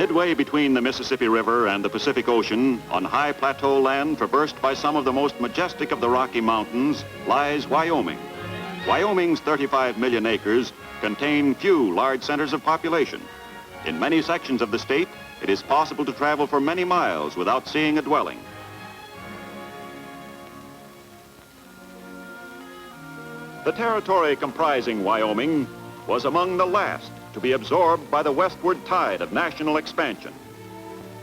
Midway between the Mississippi River and the Pacific Ocean, on high plateau land traversed by some of the most majestic of the Rocky Mountains, lies Wyoming. Wyoming's 35 million acres contain few large centers of population. In many sections of the state, it is possible to travel for many miles without seeing a dwelling. The territory comprising Wyoming was among the last to be absorbed by the westward tide of national expansion.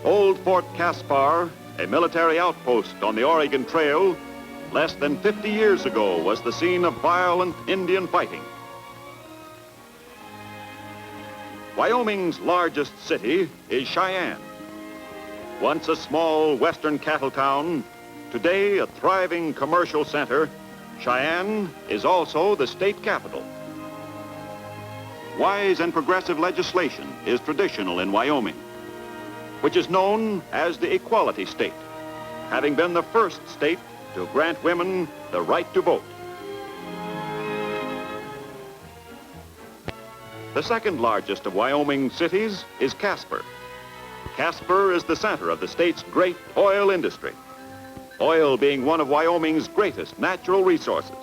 Old Fort Caspar, a military outpost on the Oregon Trail, less than 50 years ago was the scene of violent Indian fighting. Wyoming's largest city is Cheyenne. Once a small western cattle town, today a thriving commercial center, Cheyenne is also the state capital. Wise and progressive legislation is traditional in Wyoming, which is known as the Equality State, having been the first state to grant women the right to vote. The second largest of Wyoming's cities is Casper. Casper is the center of the state's great oil industry, oil being one of Wyoming's greatest natural resources.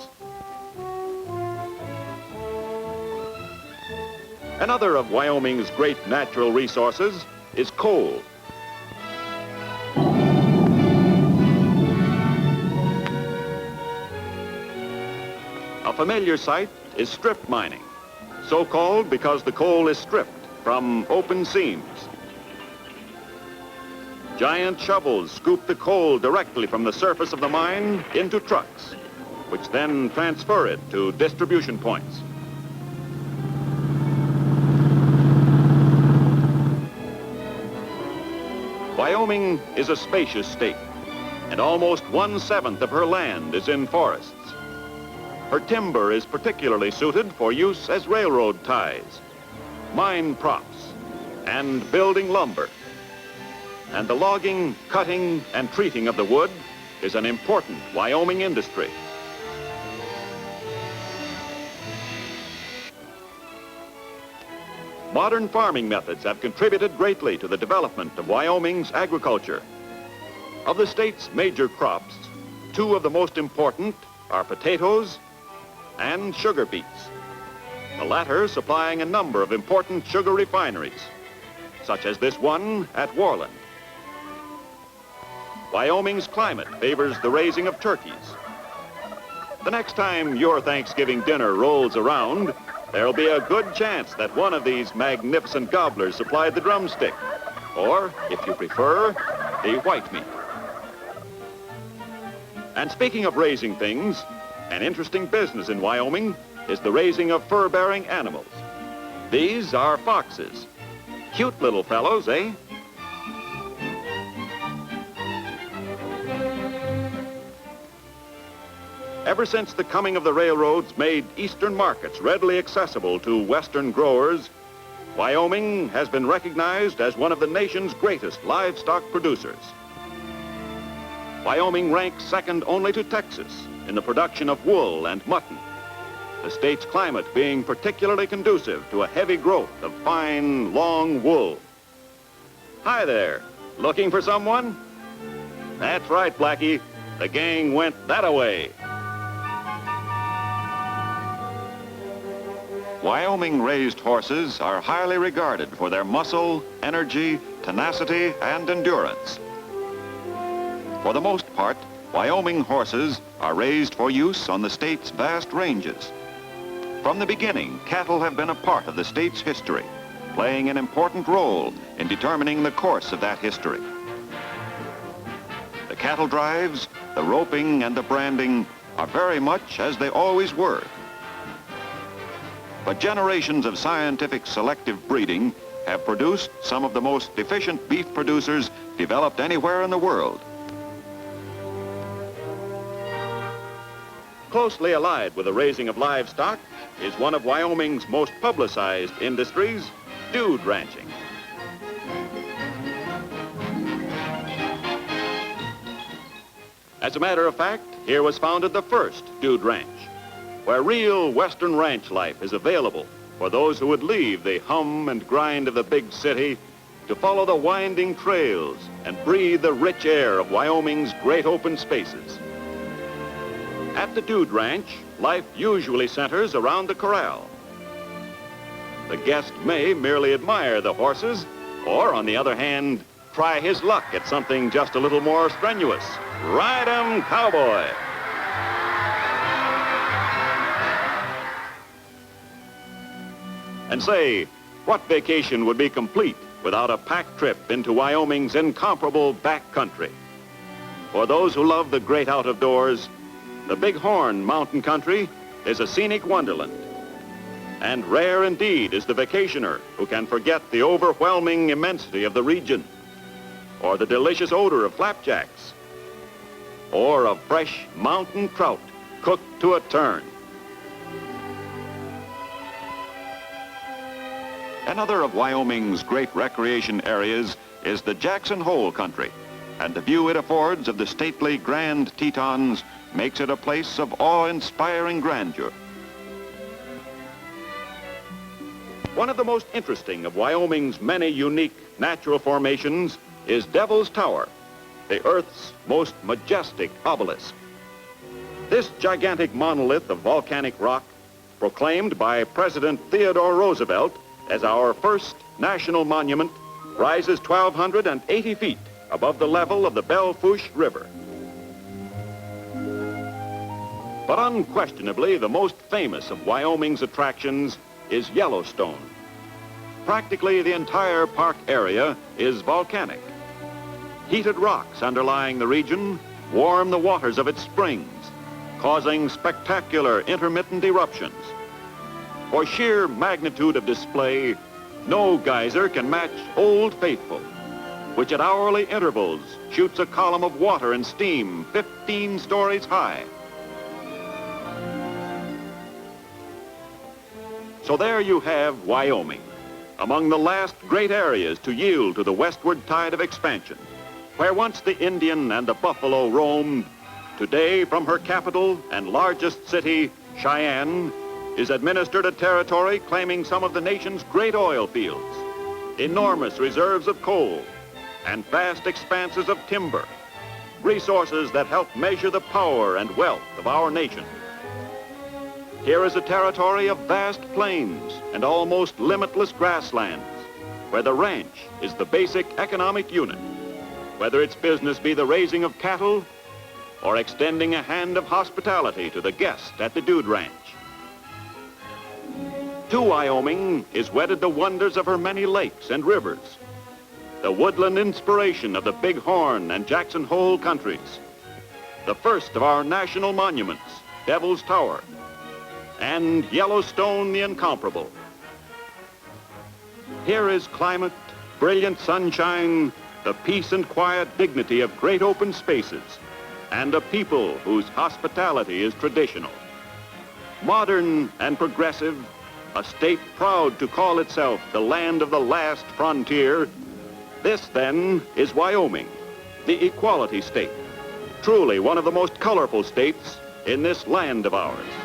Another of Wyoming's great natural resources is coal. A familiar sight is strip mining, so called because the coal is stripped from open seams. Giant shovels scoop the coal directly from the surface of the mine into trucks, which then transfer it to distribution points. Wyoming is a spacious state, and almost 1/7 of her land is in forests. Her timber is particularly suited for use as railroad ties, mine props, and building lumber. And the logging, cutting, and treating of the wood is an important Wyoming industry. Modern farming methods have contributed greatly to the development of Wyoming's agriculture. Of the state's major crops, two of the most important are potatoes and sugar beets, the latter supplying a number of important sugar refineries, such as this one at Worland. Wyoming's climate favors the raising of turkeys. The next time your Thanksgiving dinner rolls around, there'll be a good chance that one of these magnificent gobblers supplied the drumstick, or, if you prefer, the white meat. And speaking of raising things, an interesting business in Wyoming is the raising of fur-bearing animals. These are foxes. Cute little fellows, eh? Ever since the coming of the railroads made eastern markets readily accessible to western growers, Wyoming has been recognized as one of the nation's greatest livestock producers. Wyoming ranks second only to Texas in the production of wool and mutton, the state's climate being particularly conducive to a heavy growth of fine, long wool. Hi there, looking for someone? That's right, Blackie, the gang went that-a-way. Wyoming-raised horses are highly regarded for their muscle, energy, tenacity, and endurance. For the most part, Wyoming horses are raised for use on the state's vast ranges. From the beginning, cattle have been a part of the state's history, playing an important role in determining the course of that history. The cattle drives, the roping, and the branding are very much as they always were. But generations of scientific selective breeding have produced some of the most efficient beef producers developed anywhere in the world. Closely allied with the raising of livestock is one of Wyoming's most publicized industries, dude ranching. As a matter of fact, here was founded the first dude ranch, where real Western ranch life is available for those who would leave the hum and grind of the big city to follow the winding trails and breathe the rich air of Wyoming's great open spaces. At the Dude Ranch, life usually centers around the corral. The guest may merely admire the horses, or on the other hand, try his luck at something just a little more strenuous. Ride 'em, cowboy! And say, what vacation would be complete without a packed trip into Wyoming's incomparable backcountry? For those who love the great out-of-doors, the Big Horn mountain country is a scenic wonderland. And rare indeed is the vacationer who can forget the overwhelming immensity of the region, or the delicious odor of flapjacks, or of fresh mountain trout cooked to a turn. Another of Wyoming's great recreation areas is the Jackson Hole country, and the view it affords of the stately Grand Tetons makes it a place of awe-inspiring grandeur. One of the most interesting of Wyoming's many unique natural formations is Devil's Tower, the Earth's most majestic obelisk. This gigantic monolith of volcanic rock, proclaimed by President Theodore Roosevelt as our first national monument, rises 1,280 feet above the level of the Belle Fourche River. But unquestionably, the most famous of Wyoming's attractions is Yellowstone. Practically the entire park area is volcanic. Heated rocks underlying the region warm the waters of its springs, causing spectacular intermittent eruptions. For sheer magnitude of display, no geyser can match Old Faithful, which at hourly intervals shoots a column of water and steam 15 stories high. So there you have Wyoming, among the last great areas to yield to the westward tide of expansion. Where once the Indian and the buffalo roamed, today from her capital and largest city, Cheyenne, is administered a territory claiming some of the nation's great oil fields, enormous reserves of coal, and vast expanses of timber, resources that help measure the power and wealth of our nation. Here is a territory of vast plains and almost limitless grasslands, where the ranch is the basic economic unit, whether its business be the raising of cattle or extending a hand of hospitality to the guest at the Dude Ranch. To Wyoming is wedded the wonders of her many lakes and rivers, the woodland inspiration of the Big Horn and Jackson Hole countries, the first of our national monuments, Devil's Tower, and Yellowstone the Incomparable. Here is climate, brilliant sunshine, the peace and quiet dignity of great open spaces, and a people whose hospitality is traditional. Modern and progressive, a state proud to call itself the land of the last frontier, this then is Wyoming, the equality state, truly one of the most colorful states in this land of ours.